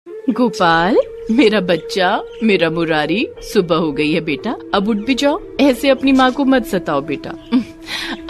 गोपाल, मेरा बच्चा, मेरा मुरारी, सुबह हो गई है बेटा, अब उठ भी जाओ। ऐसे अपनी माँ को मत सताओ बेटा,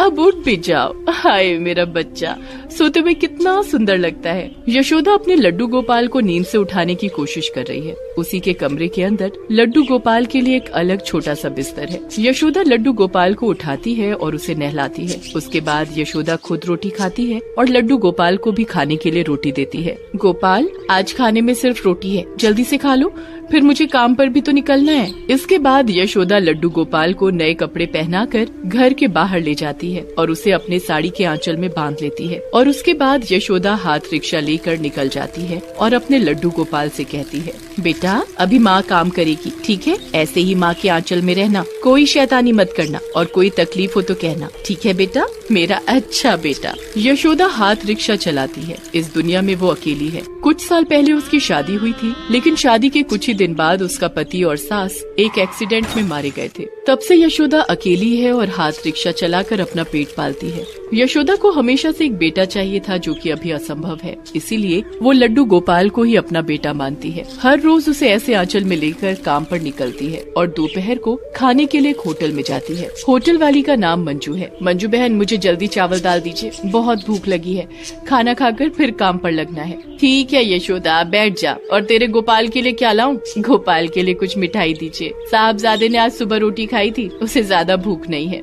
अब उठ भी जाओ। हाय मेरा बच्चा, सोते हुए कितना सुंदर लगता है। यशोदा अपने लड्डू गोपाल को नींद से उठाने की कोशिश कर रही है। उसी के कमरे के अंदर लड्डू गोपाल के लिए एक अलग छोटा सा बिस्तर है। यशोदा लड्डू गोपाल को उठाती है और उसे नहलाती है। उसके बाद यशोदा खुद रोटी खाती है और लड्डू गोपाल को भी खाने के लिए रोटी देती है। गोपाल, आज खाने में सिर्फ रोटी है, जल्दी से खा लो, फिर मुझे काम पर भी तो निकलना है। इसके बाद यशोदा लड्डू गोपाल को नए कपड़े पहनाकर घर के बाहर ले जाती है और उसे अपने साड़ी के आंचल में बांध लेती है। और उसके बाद यशोदा हाथ रिक्शा लेकर निकल जाती है और अपने लड्डू गोपाल से कहती है, बेटा अभी माँ काम करेगी, ठीक है? ऐसे ही माँ के आंचल में रहना, कोई शैतानी मत करना और कोई तकलीफ हो तो कहना, ठीक है बेटा, मेरा अच्छा बेटा। यशोदा हाथ रिक्शा चलाती है। इस दुनिया में वो अकेली है। कुछ साल पहले उसकी शादी हुई थी, लेकिन शादी के कुछ ही दिन बाद उसका पति और सास एक एक्सीडेंट में मारे गए थे। तब से यशोदा अकेली है और हाथ रिक्शा चलाकर अपना पेट पालती है। यशोदा को हमेशा से एक बेटा चाहिए था, जो कि अभी असंभव है। इसीलिए वो लड्डू गोपाल को ही अपना बेटा मानती है। हर रोज उसे ऐसे आंचल में लेकर काम पर निकलती है और दोपहर को खाने के लिए एक होटल में जाती है। होटल वाली का नाम मंजू है। मंजू बहन, मुझे जल्दी चावल दाल दीजिए, बहुत भूख लगी है, खाना खाकर फिर काम पर लगना है। ठीक है यशोदा, बैठ जा। और तेरे गोपाल के लिए क्या लाऊं? गोपाल के लिए कुछ मिठाई दीजिए, साहबजादे ने आज सुबह रोटी खाई थी, उसे ज्यादा भूख नहीं है।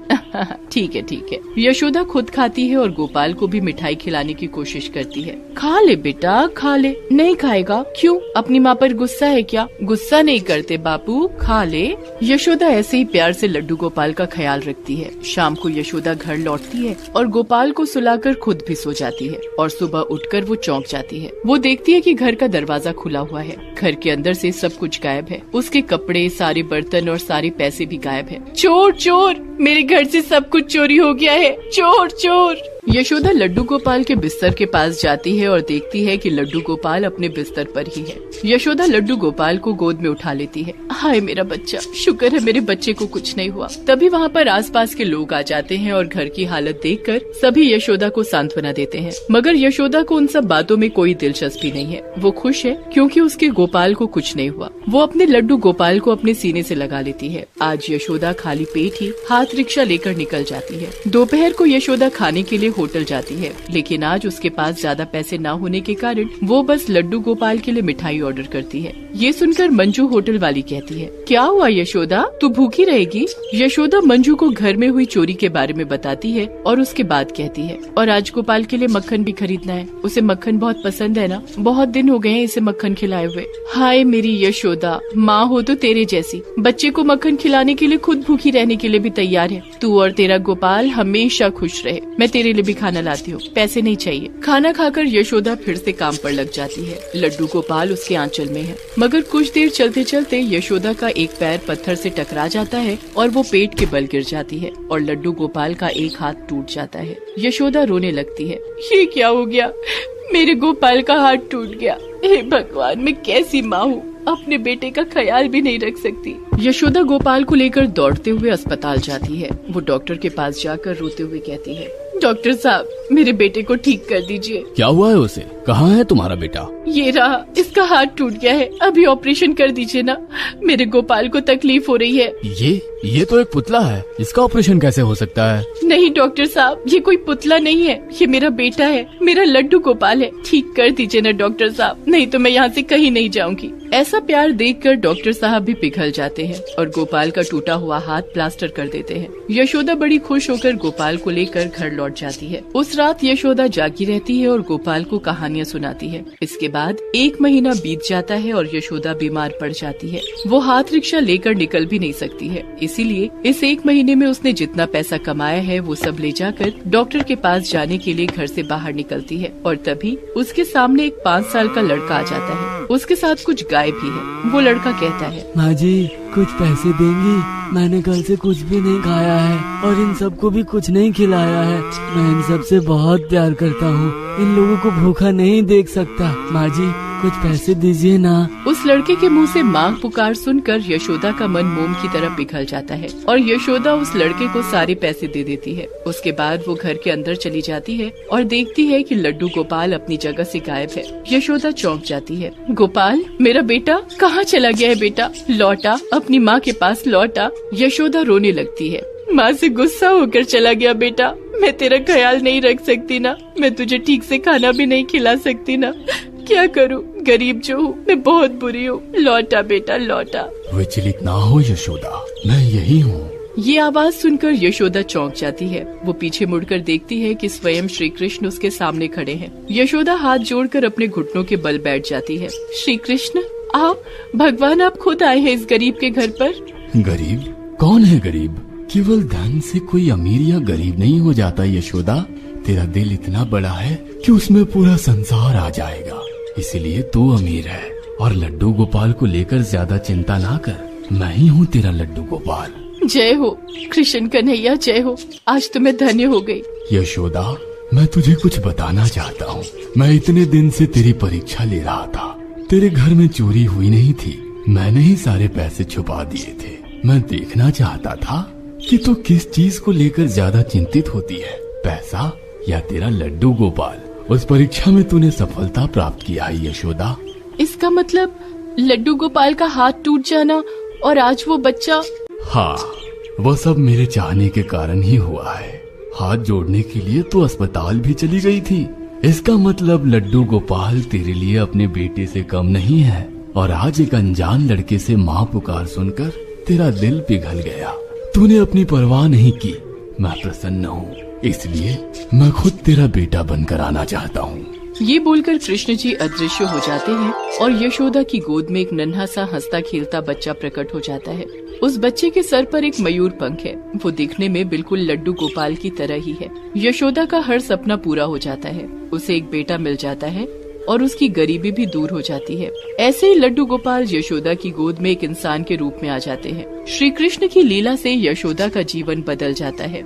ठीक है ठीक है। यशोदा खुद खाती है और गोपाल को भी मिठाई खिलाने की कोशिश करती है। खा ले बेटा, खा ले। नहीं खाएगा? क्यों? अपनी माँ पर गुस्सा है क्या? गुस्सा नहीं करते बापू, खा ले। यशोदा ऐसे ही प्यार से लड्डू गोपाल का ख्याल रखती है। शाम को यशोदा घर लौटती है और गोपाल को सुलाकर खुद भी सो जाती है। और सुबह उठकर वो चौंक जाती है। वो देखती है कि घर का दरवाजा खुला हुआ है। घर के अंदर से सब कुछ गायब है। उसके कपड़े, सारे बर्तन और सारे पैसे भी गायब है। चोर चोर, मेरे घर से सब कुछ चोरी हो गया है, चोर चोर। यशोदा लड्डू गोपाल के बिस्तर के पास जाती है और देखती है कि लड्डू गोपाल अपने बिस्तर पर ही है। यशोदा लड्डू गोपाल को गोद में उठा लेती है। हाय मेरा बच्चा, शुक्र है मेरे बच्चे को कुछ नहीं हुआ। तभी वहाँ पर आसपास के लोग आ जाते हैं और घर की हालत देखकर सभी यशोदा को सांत्वना देते हैं। मगर यशोदा को उन सब बातों में कोई दिलचस्पी नहीं है। वो खुश है क्योंकि उसके गोपाल को कुछ नहीं हुआ। वो अपने लड्डू गोपाल को अपने सीने से लगा लेती है। आज यशोदा खाली पेट ही हाथ रिक्शा लेकर निकल जाती है। दोपहर को यशोदा खाने के लिए होटल जाती है, लेकिन आज उसके पास ज्यादा पैसे न होने के कारण वो बस लड्डू गोपाल के लिए मिठाई ऑर्डर करती है। ये सुनकर मंजू होटल वाली कहती है, क्या हुआ यशोदा, तू भूखी रहेगी? यशोदा मंजू को घर में हुई चोरी के बारे में बताती है और उसके बाद कहती है, और आज गोपाल के लिए मक्खन भी खरीदना है, उसे मक्खन बहुत पसंद है ना, बहुत दिन हो गए हैं इसे मक्खन खिलाए हुए। हाय मेरी यशोदा, माँ हो तो तेरे जैसी, बच्चे को मक्खन खिलाने के लिए खुद भूखी रहने के लिए भी तैयार है। तू और तेरा गोपाल हमेशा खुश रहे। मैं तेरे लिए भी खाना लाती हूँ, पैसे नहीं चाहिए। खाना खाकर यशोदा फिर से काम पर लग जाती है। लड्डू गोपाल उसके आंचल में है। मगर कुछ देर चलते चलते यशोदा का एक पैर पत्थर से टकरा जाता है और वो पेट के बल गिर जाती है और लड्डू गोपाल का एक हाथ टूट जाता है। यशोदा रोने लगती है, ये क्या हो गया, मेरे गोपाल का हाथ टूट गया। हे भगवान, मैं कैसी माँ हूँ, अपने बेटे का ख्याल भी नहीं रख सकती। यशोदा गोपाल को लेकर दौड़ते हुए अस्पताल जाती है। वो डॉक्टर के पास जाकर रोते हुए कहती है, डॉक्टर साहब, मेरे बेटे को ठीक कर दीजिए। क्या हुआ है उसे? कहाँ है तुम्हारा बेटा? ये रहा, इसका हाथ टूट गया है, अभी ऑपरेशन कर दीजिए ना, मेरे गोपाल को तकलीफ हो रही है। ये तो एक पुतला है, इसका ऑपरेशन कैसे हो सकता है? नहीं डॉक्टर साहब, ये कोई पुतला नहीं है, ये मेरा बेटा है, मेरा लड्डू गोपाल है, ठीक कर दीजिए ना डॉक्टर साहब, नहीं तो मैं यहाँ से कहीं नहीं जाऊंगी। ऐसा प्यार देखकर डॉक्टर साहब भी पिघल जाते हैं और गोपाल का टूटा हुआ हाथ प्लास्टर कर देते हैं। यशोदा बड़ी खुश होकर गोपाल को लेकर घर लौट जाती है। उस रात यशोदा जागी रहती है और गोपाल को कहानियाँ सुनाती है। इसके बाद 1 महीना बीत जाता है और यशोदा बीमार पड़ जाती है। वो हाथ रिक्शा लेकर निकल भी नहीं सकती है, इसीलिए इस 1 महीने में उसने जितना पैसा कमाया है वो सब ले जाकर डॉक्टर के पास जाने के लिए घर से बाहर निकलती है। और तभी उसके सामने एक 5 साल का लड़का आ जाता है। उसके साथ कुछ गाय भी है। वो लड़का कहता है, माँ जी कुछ पैसे देंगी, मैंने कल से कुछ भी नहीं खाया है और इन सबको भी कुछ नहीं खिलाया है। मैं इन सब से बहुत प्यार करता हूँ, इन लोगों को भूखा नहीं देख सकता। माँ जी कुछ पैसे दीजिए ना। उस लड़के के मुंह से मांग पुकार सुनकर यशोदा का मन मोम की तरह पिघल जाता है और यशोदा उस लड़के को सारे पैसे दे देती है। उसके बाद वो घर के अंदर चली जाती है और देखती है कि लड्डू गोपाल अपनी जगह से गायब है। यशोदा चौंक जाती है। गोपाल, मेरा बेटा कहाँ चला गया है? बेटा लौटा, अपनी माँ के पास लौटा। यशोदा रोने लगती है। माँ से गुस्सा होकर चला गया बेटा। मैं तेरा ख्याल नहीं रख सकती ना, मैं तुझे ठीक से खाना भी नहीं खिला सकती ना। क्या करूँ, गरीब जो हूँ, मैं बहुत बुरी हूँ। लौटा बेटा लौटा। विचलित ना हो यशोदा, मैं यही हूँ। ये आवाज सुनकर यशोदा चौंक जाती है। वो पीछे मुड़कर देखती है कि स्वयं श्री कृष्ण उसके सामने खड़े हैं। यशोदा हाथ जोड़कर अपने घुटनों के बल बैठ जाती है। श्री कृष्ण, आप भगवान, आप खुद आए हैं इस गरीब के घर पर। गरीब? कौन है गरीब? केवल धन से कोई अमीर या गरीब नहीं हो जाता यशोदा। तेरा दिल इतना बड़ा है कि उसमें पूरा संसार आ जाएगा, इसलिए तू अमीर है। और लड्डू गोपाल को लेकर ज्यादा चिंता ना कर, मैं ही हूँ तेरा लड्डू गोपाल। जय हो कृष्ण कन्हैया, जय हो। आज तो मैं धन्य हो गई। यशोदा, मैं तुझे कुछ बताना चाहता हूँ। मैं इतने दिन से तेरी परीक्षा ले रहा था। तेरे घर में चोरी हुई नहीं थी, मैंने ही सारे पैसे छुपा दिए थे। मैं देखना चाहता था कि तू किस चीज को लेकर ज्यादा चिंतित होती है, पैसा या तेरा लड्डू गोपाल। उस परीक्षा में तूने सफलता प्राप्त किया है यशोदा। इसका मतलब लड्डू गोपाल का हाथ टूट जाना और आज वो बच्चा। हाँ, वो सब मेरे चाहने के कारण ही हुआ है। हाथ जोड़ने के लिए तो अस्पताल भी चली गई थी। इसका मतलब लड्डू गोपाल तेरे लिए अपने बेटे से कम नहीं है। और आज एक अनजान लड़के से माँ पुकार सुनकर तेरा दिल पिघल गया। तूने अपनी परवाह नहीं की। मैं प्रसन्न हूँ, इसलिए मैं खुद तेरा बेटा बनकर आना चाहता हूँ। ये बोलकर कृष्ण जी अदृश्य हो जाते हैं और यशोदा की गोद में एक नन्हा सा हंसता खेलता बच्चा प्रकट हो जाता है। उस बच्चे के सर पर एक मयूर पंख है। वो दिखने में बिल्कुल लड्डू गोपाल की तरह ही है। यशोदा का हर सपना पूरा हो जाता है। उसे एक बेटा मिल जाता है और उसकी गरीबी भी दूर हो जाती है। ऐसे ही लड्डू गोपाल यशोदा की गोद में एक इंसान के रूप में आ जाते हैं। श्री कृष्ण की लीला से यशोदा का जीवन बदल जाता है।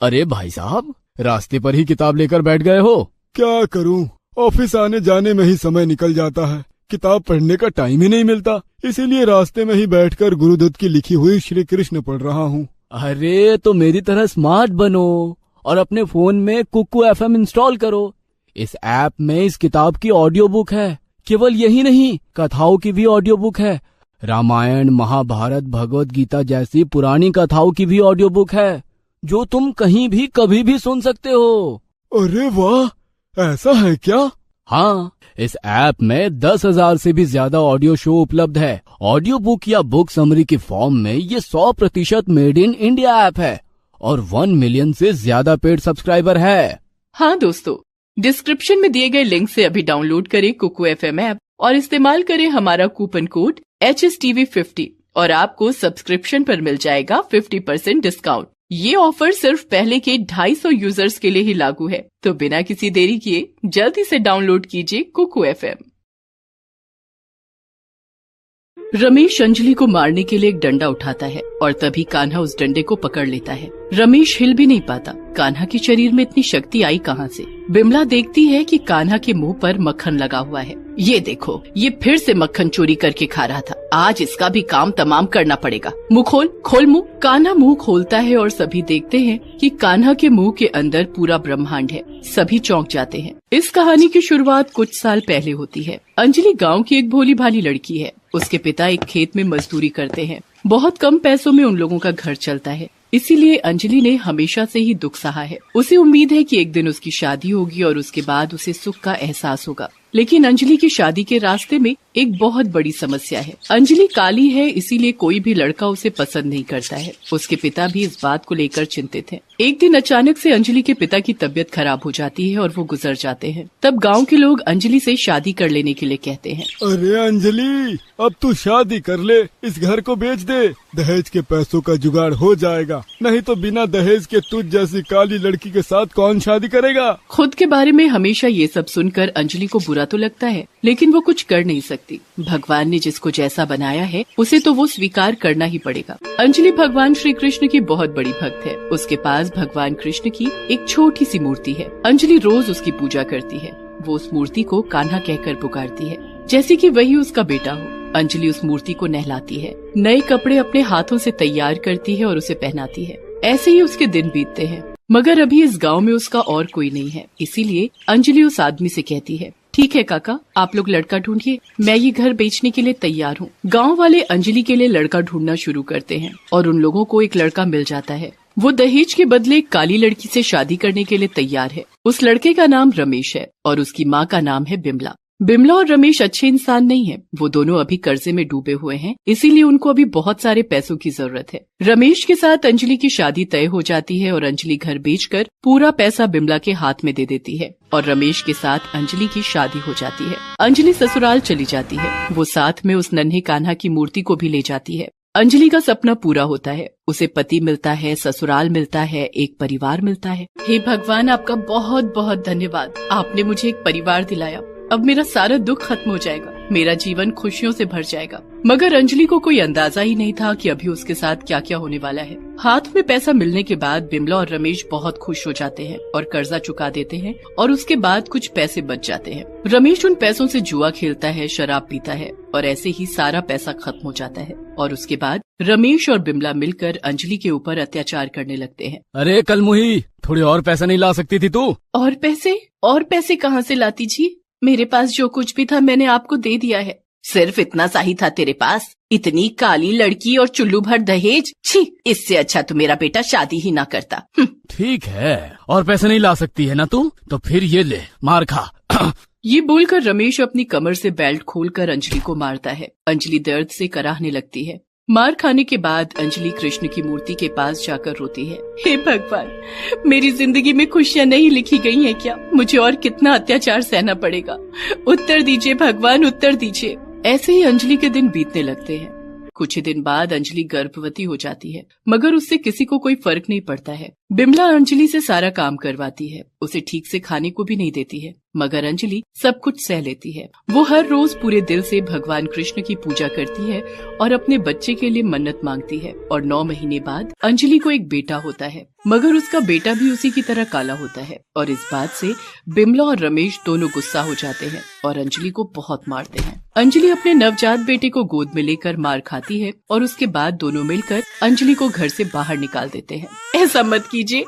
अरे भाई साहब, रास्ते पर ही किताब लेकर बैठ गए हो? क्या करूं, ऑफिस आने जाने में ही समय निकल जाता है। किताब पढ़ने का टाइम ही नहीं मिलता, इसीलिए रास्ते में ही बैठकर गुरुदत्त की लिखी हुई श्री कृष्ण पढ़ रहा हूँ। अरे तो मेरी तरह स्मार्ट बनो और अपने फोन में कुकू FM इंस्टॉल करो। इस ऐप में इस किताब की ऑडियो बुक है। केवल यही नहीं, कथाओं की भी ऑडियो बुक है। रामायण, महाभारत, भगवत गीता जैसी पुरानी कथाओं की भी ऑडियो बुक है, जो तुम कहीं भी कभी भी सुन सकते हो। अरे वाह, ऐसा है क्या? हाँ, इस ऐप में 10,000 से भी ज्यादा ऑडियो शो उपलब्ध है। ऑडियो बुक या बुक समरी के फॉर्म में ये 100% मेड इन इंडिया ऐप है और 1 मिलियन से ज्यादा पेड सब्सक्राइबर है। हाँ दोस्तों, डिस्क्रिप्शन में दिए गए लिंक से अभी डाउनलोड करें कुकू FM ऐप और इस्तेमाल करें हमारा कूपन कोड HSTV50 और आपको सब्सक्रिप्शन पर मिल जाएगा 50% डिस्काउंट। ये ऑफर सिर्फ पहले के 250 यूजर्स के लिए ही लागू है, तो बिना किसी देरी किए जल्दी से डाउनलोड कीजिए कुकू FM। रमेश अंजलि को मारने के लिए एक डंडा उठाता है और तभी कान्हा उस डंडे को पकड़ लेता है। रमेश हिल भी नहीं पाता। कान्हा के शरीर में इतनी शक्ति आई कहाँ से? बिमला देखती है कि कान्हा के मुंह पर मक्खन लगा हुआ है। ये देखो, ये फिर से मक्खन चोरी करके खा रहा था। आज इसका भी काम तमाम करना पड़ेगा। मुंह खोल, खोल मुंह। कान्हा मुंह खोलता है और सभी देखते हैं कि कान्हा के मुंह के अंदर पूरा ब्रह्मांड है। सभी चौंक जाते हैं। इस कहानी की शुरुआत कुछ साल पहले होती है। अंजलि गाँव की एक भोली भाली लड़की है। उसके पिता एक खेत में मजदूरी करते हैं। बहुत कम पैसों में उन लोगों का घर चलता है, इसीलिए अंजलि ने हमेशा से ही दुख सहा है। उसे उम्मीद है कि एक दिन उसकी शादी होगी और उसके बाद उसे सुख का एहसास होगा। लेकिन अंजलि की शादी के रास्ते में एक बहुत बड़ी समस्या है। अंजलि काली है, इसीलिए कोई भी लड़का उसे पसंद नहीं करता है। उसके पिता भी इस बात को लेकर चिंतित हैं। एक दिन अचानक से अंजलि के पिता की तबीयत खराब हो जाती है और वो गुजर जाते हैं। तब गांव के लोग अंजलि से शादी कर लेने के लिए कहते हैं। अरे अंजलि, अब तू शादी कर ले, इस घर को बेच दे, दहेज के पैसों का जुगाड़ हो जाएगा। नहीं तो बिना दहेज के तुझ जैसी काली लड़की के साथ कौन शादी करेगा? खुद के बारे में हमेशा ये सब सुनकर अंजलि को बुरा बुरा तो लगता है, लेकिन वो कुछ कर नहीं सकती। भगवान ने जिसको जैसा बनाया है उसे तो वो स्वीकार करना ही पड़ेगा। अंजलि भगवान श्री कृष्ण की बहुत बड़ी भक्त है। उसके पास भगवान कृष्ण की एक छोटी सी मूर्ति है। अंजलि रोज उसकी पूजा करती है। वो उस मूर्ति को कान्हा कहकर पुकारती है, जैसे कि वही उसका बेटा हो। अंजलि उस मूर्ति को नहलाती है, नए कपड़े अपने हाथों से तैयार करती है और उसे पहनाती है। ऐसे ही उसके दिन बीतते हैं। मगर अभी इस गांव में उसका और कोई नहीं है, इसीलिए अंजलि उस आदमी से कहती है, ठीक है काका, आप लोग लड़का ढूंढिए, मैं ये घर बेचने के लिए तैयार हूँ। गांव वाले अंजलि के लिए लड़का ढूंढना शुरू करते हैं और उन लोगों को एक लड़का मिल जाता है। वो दहेज के बदले एक काली लड़की से शादी करने के लिए तैयार है। उस लड़के का नाम रमेश है और उसकी माँ का नाम है बिमला। बिमला और रमेश अच्छे इंसान नहीं हैं। वो दोनों अभी कर्जे में डूबे हुए हैं, इसीलिए उनको अभी बहुत सारे पैसों की जरूरत है। रमेश के साथ अंजलि की शादी तय हो जाती है और अंजलि घर बेचकर पूरा पैसा बिमला के हाथ में दे देती है और रमेश के साथ अंजलि की शादी हो जाती है। अंजलि ससुराल चली जाती है। वो साथ में उस नन्हे कान्हा की मूर्ति को भी ले जाती है। अंजलि का सपना पूरा होता है। उसे पति मिलता है, ससुराल मिलता है, एक परिवार मिलता है। हे भगवान, आपका बहुत बहुत धन्यवाद। आपने मुझे एक परिवार दिलाया। अब मेरा सारा दुख खत्म हो जाएगा, मेरा जीवन खुशियों से भर जाएगा। मगर अंजलि को कोई अंदाजा ही नहीं था कि अभी उसके साथ क्या क्या होने वाला है। हाथ में पैसा मिलने के बाद बिमला और रमेश बहुत खुश हो जाते हैं और कर्जा चुका देते हैं और उसके बाद कुछ पैसे बच जाते हैं। रमेश उन पैसों से जुआ खेलता है, शराब पीता है और ऐसे ही सारा पैसा खत्म हो जाता है। और उसके बाद रमेश और बिमला मिलकर अंजलि के ऊपर अत्याचार करने लगते हैं। अरे कलमुही, थोड़े और पैसा नहीं ला सकती थी तू? और पैसे कहाँ से लाती जी? मेरे पास जो कुछ भी था मैंने आपको दे दिया है। सिर्फ इतना सा ही था तेरे पास? इतनी काली लड़की और चुल्लू भर दहेज? छी, इससे अच्छा तो मेरा बेटा शादी ही ना करता। ठीक है, और पैसे नहीं ला सकती है ना तू, तो फिर ये ले, मार खा। ये बोलकर रमेश अपनी कमर से बेल्ट खोलकर अंजलि को मारता है। अंजलि दर्द से कराहने लगती है। मार खाने के बाद अंजलि कृष्ण की मूर्ति के पास जाकर रोती है, हे भगवान, मेरी जिंदगी में खुशियाँ नहीं लिखी गई हैं क्या? मुझे और कितना अत्याचार सहना पड़ेगा? उत्तर दीजिए भगवान, उत्तर दीजिए। ऐसे ही अंजलि के दिन बीतने लगते हैं। कुछ ही दिन बाद अंजलि गर्भवती हो जाती है, मगर उससे किसी को कोई फर्क नहीं पड़ता है। बिमला अंजलि से सारा काम करवाती है, उसे ठीक से खाने को भी नहीं देती है, मगर अंजलि सब कुछ सह लेती है। वो हर रोज पूरे दिल से भगवान कृष्ण की पूजा करती है और अपने बच्चे के लिए मन्नत मांगती है। और 9 महीने बाद अंजलि को एक बेटा होता है, मगर उसका बेटा भी उसी की तरह काला होता है। और इस बात से बिमला और रमेश दोनों गुस्सा हो जाते हैं और अंजलि को बहुत मारते हैं। अंजलि अपने नवजात बेटे को गोद में लेकर मार खाती है और उसके बाद दोनों मिलकर अंजलि को घर से बाहर निकाल देते हैं। ऐसा मत कीजिए,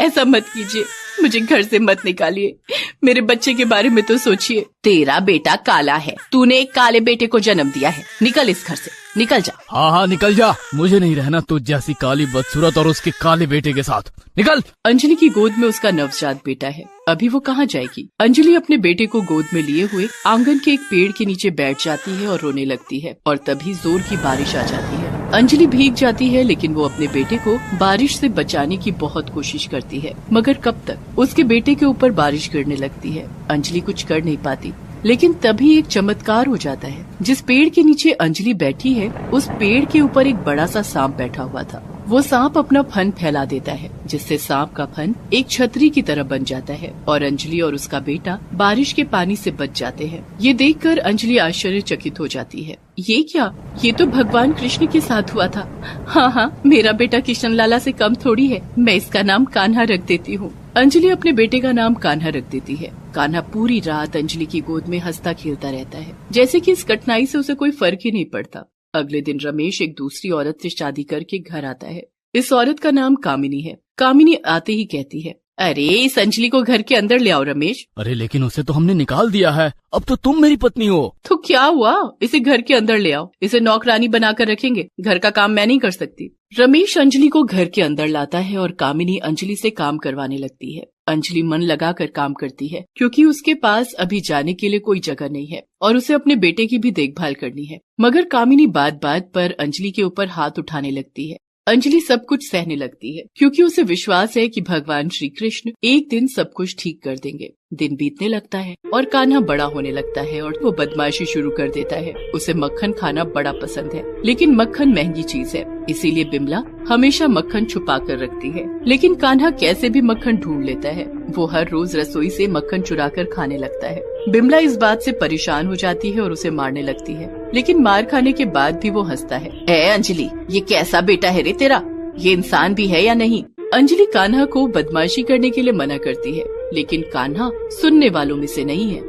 ऐसा मत कीजिए, मुझे घर से मत निकालिए। मेरे बच्चे के बारे में तो सोचिए। तेरा बेटा काला है, तूने एक काले बेटे को जन्म दिया है। निकल इस घर से, निकल जा। हाँ, निकल जा, मुझे नहीं रहना तुझ जैसी काली बदसूरत और उसके काले बेटे के साथ। निकल। अंजलि की गोद में उसका नवजात बेटा है, अभी वो कहाँ जाएगी? अंजलि अपने बेटे को गोद में लिए हुए आंगन के एक पेड़ के नीचे बैठ जाती है और रोने लगती है और तभी जोर की बारिश आ जाती है। अंजलि भीग जाती है, लेकिन वो अपने बेटे को बारिश से बचाने की बहुत कोशिश करती है, मगर कब तक? उसके बेटे के ऊपर बारिश गिरने लगती है। अंजलि कुछ कर नहीं पाती, लेकिन तभी एक चमत्कार हो जाता है। जिस पेड़ के नीचे अंजलि बैठी है, उस पेड़ के ऊपर एक बड़ा सा सांप बैठा हुआ था। वो सांप अपना फन फैला देता है, जिससे सांप का फन एक छतरी की तरह बन जाता है और अंजलि और उसका बेटा बारिश के पानी से बच जाते हैं। ये देखकर अंजलि आश्चर्यचकित हो जाती है। ये क्या? ये तो भगवान कृष्ण के साथ हुआ था। हाँ, मेरा बेटा किशन लाला से कम थोड़ी है। मैं इसका नाम कान्हा रख देती हूँ। अंजलि अपने बेटे का नाम कान्हा रख देती है। कान्हा पूरी रात अंजलि की गोद में हंसता खेलता रहता है, जैसे कि इस कठिनाई से उसे कोई फर्क ही नहीं पड़ता। अगले दिन रमेश एक दूसरी औरत से शादी करके घर आता है। इस औरत का नाम कामिनी है। कामिनी आते ही कहती है, अरे इस अंजलि को घर के अंदर ले आओ रमेश। अरे लेकिन उसे तो हमने निकाल दिया है, अब तो तुम मेरी पत्नी हो। तो क्या हुआ? इसे घर के अंदर ले आओ, इसे नौकरानी बनाकर रखेंगे, घर का काम मैं नहीं कर सकती। रमेश अंजलि को घर के अंदर लाता है और कामिनी अंजलि से काम करवाने लगती है। अंजलि मन लगाकर काम करती है, क्योंकि उसके पास अभी जाने के लिए कोई जगह नहीं है और उसे अपने बेटे की भी देखभाल करनी है। मगर कामिनी बात बात पर अंजलि के ऊपर हाथ उठाने लगती है। अंजलि सब कुछ सहने लगती है, क्योंकि उसे विश्वास है कि भगवान श्री कृष्ण एक दिन सब कुछ ठीक कर देंगे। दिन बीतने लगता है और कान्हा बड़ा होने लगता है और वो बदमाशी शुरू कर देता है। उसे मक्खन खाना बड़ा पसंद है, लेकिन मक्खन महंगी चीज है, इसीलिए बिमला हमेशा मक्खन छुपा कर रखती है। लेकिन कान्हा कैसे भी मक्खन ढूंढ लेता है। वो हर रोज रसोई से मक्खन चुरा कर खाने लगता है। बिमला इस बात से परेशान हो जाती है और उसे मारने लगती है, लेकिन मार खाने के बाद भी वो हंसता है। ए अंजलि, ये कैसा बेटा है रे तेरा, ये इंसान भी है या नहीं? अंजलि कान्हा को बदमाशी करने के लिए मना करती है, लेकिन कान्हा सुनने वालों में से नहीं है।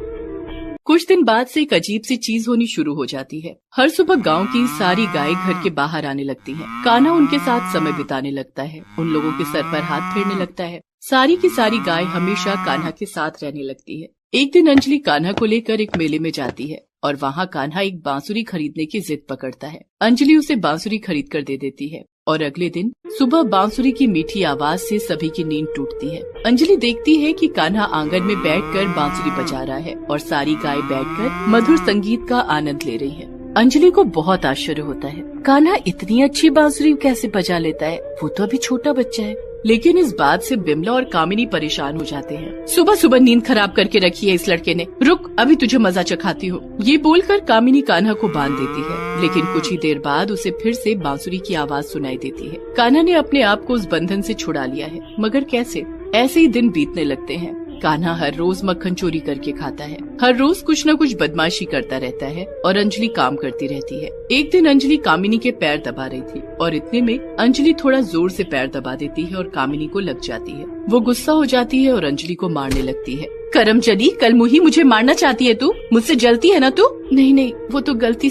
कुछ दिन बाद से एक अजीब सी चीज होनी शुरू हो जाती है। हर सुबह गांव की सारी गाय घर के बाहर आने लगती हैं। कान्हा उनके साथ समय बिताने लगता है, उन लोगों के सर पर हाथ फेरने लगता है। सारी की सारी गाय हमेशा कान्हा के साथ रहने लगती है। एक दिन अंजलि कान्हा को लेकर एक मेले में जाती है और वहाँ कान्हा एक बांसुरी खरीदने की जिद पकड़ता है। अंजलि उसे बांसुरी खरीद कर दे देती है और अगले दिन सुबह बांसुरी की मीठी आवाज से सभी की नींद टूटती है। अंजलि देखती है कि कान्हा आंगन में बैठकर बांसुरी बजा रहा है और सारी गाय बैठकर मधुर संगीत का आनंद ले रही है। अंजलि को बहुत आश्चर्य होता है, कान्हा इतनी अच्छी बांसुरी कैसे बजा लेता है, वो तो अभी छोटा बच्चा है। लेकिन इस बात से बिमला और कामिनी परेशान हो जाते हैं। सुबह सुबह नींद खराब करके रखी है इस लड़के ने, रुक अभी तुझे मजा चखाती हूँ। ये बोलकर कामिनी कान्हा को बांध देती है, लेकिन कुछ ही देर बाद उसे फिर से बांसुरी की आवाज सुनाई देती है। कान्हा ने अपने आप को उस बंधन से छुड़ा लिया है, मगर कैसे? ऐसे ही दिन बीतने लगते हैं। कान्हा हर रोज मक्खन चोरी करके खाता है, हर रोज कुछ न कुछ बदमाशी करता रहता है और अंजलि काम करती रहती है। एक दिन अंजलि कामिनी के पैर दबा रही थी और इतने में अंजलि थोड़ा जोर से पैर दबा देती है और कामिनी को लग जाती है। वो गुस्सा हो जाती है और अंजलि को मारने लगती है। करमचली, कल मुही मुझे मारना चाहती है तू? मुझसे जलती है ना तू? नहीं नहीं, वो तो गलती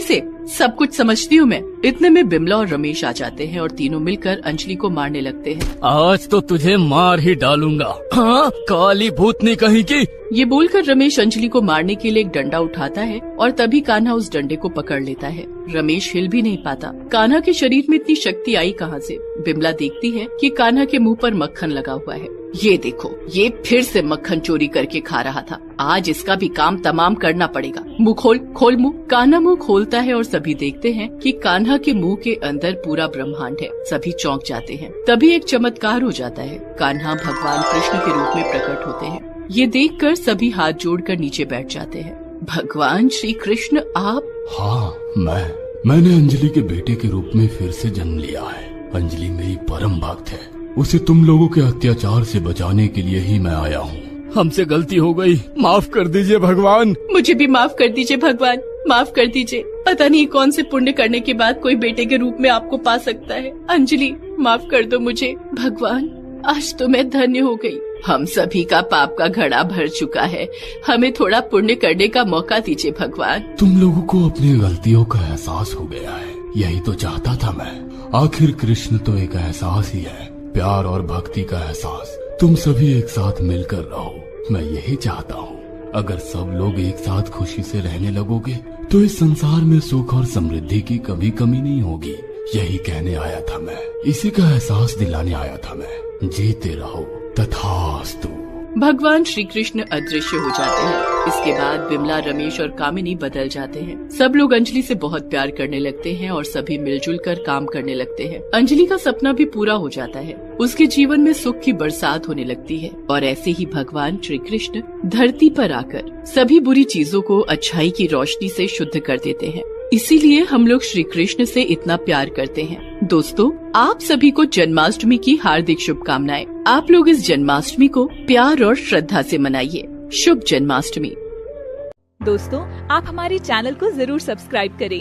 से सब कुछ समझती हूँ मैं। इतने में बिमला और रमेश आ जाते हैं और तीनों मिलकर अंजलि को मारने लगते हैं। आज तो तुझे मार ही डालूंगा, हाँ, काली भूतनी कहीं की। ये बोलकर रमेश अंजलि को मारने के लिए एक डंडा उठाता है और तभी कान्हा उस डंडे को पकड़ लेता है। रमेश हिल भी नहीं पाता। कान्हा के शरीर में इतनी शक्ति आई कहाँ से? बिमला देखती है कि कान्हा के मुंह पर मक्खन लगा हुआ है। ये देखो, ये फिर से मक्खन चोरी करके खा रहा था, आज इसका भी काम तमाम करना पड़ेगा। मुंह खोल मुंह। कान्हा मुंह खोलता है और सभी देखते हैं कि कान्हा के मुंह के अंदर पूरा ब्रह्मांड है। सभी चौंक जाते हैं। तभी एक चमत्कार हो जाता है, कान्हा भगवान कृष्ण के रूप में प्रकट होते हैं। ये देखकर सभी हाथ जोड़कर नीचे बैठ जाते हैं। भगवान श्री कृष्ण आप? हाँ, मैंने अंजलि के बेटे के रूप में फिर से जन्म लिया है। अंजलि मेरी परम भक्त है, उसे तुम लोगों के अत्याचार से बचाने के लिए ही मैं आया हूँ। हमसे गलती हो गई, माफ कर दीजिए भगवान। मुझे भी माफ कर दीजिए भगवान, माफ कर दीजिए। पता नहीं कौन से पुण्य करने के बाद कोई बेटे के रूप में आपको पा सकता है। अंजलि, माफ कर दो मुझे। भगवान, आज तो मैं धन्य हो गई। हम सभी का पाप का घड़ा भर चुका है, हमें थोड़ा पुण्य करने का मौका दीजिए भगवान। तुम लोगों को अपनी गलतियों का एहसास हो गया है, यही तो चाहता था मैं। आखिर कृष्ण तो एक एहसास ही है, प्यार और भक्ति का एहसास। तुम सभी एक साथ मिलकर रहो, मैं यही चाहता हूँ। अगर सब लोग एक साथ खुशी से रहने लगोगे तो इस संसार में सुख और समृद्धि की कभी कमी नहीं होगी। यही कहने आया था मैं, इसी का एहसास दिलाने आया था मैं। जीते रहो, तथास्तु। भगवान श्री कृष्ण अदृश्य हो जाते हैं। इसके बाद बिमला, रमेश और कामिनी बदल जाते हैं। सब लोग अंजलि से बहुत प्यार करने लगते हैं और सभी मिलजुल कर काम करने लगते हैं। अंजलि का सपना भी पूरा हो जाता है, उसके जीवन में सुख की बरसात होने लगती है। और ऐसे ही भगवान श्री कृष्ण धरती पर आकर सभी बुरी चीजों को अच्छाई की रोशनी से शुद्ध कर देते हैं। इसीलिए हम लोग श्री कृष्ण से इतना प्यार करते हैं। दोस्तों, आप सभी को जन्माष्टमी की हार्दिक शुभकामनाएं। आप लोग इस जन्माष्टमी को प्यार और श्रद्धा से मनाइए। शुभ जन्माष्टमी। दोस्तों, आप हमारे चैनल को जरूर सब्सक्राइब करें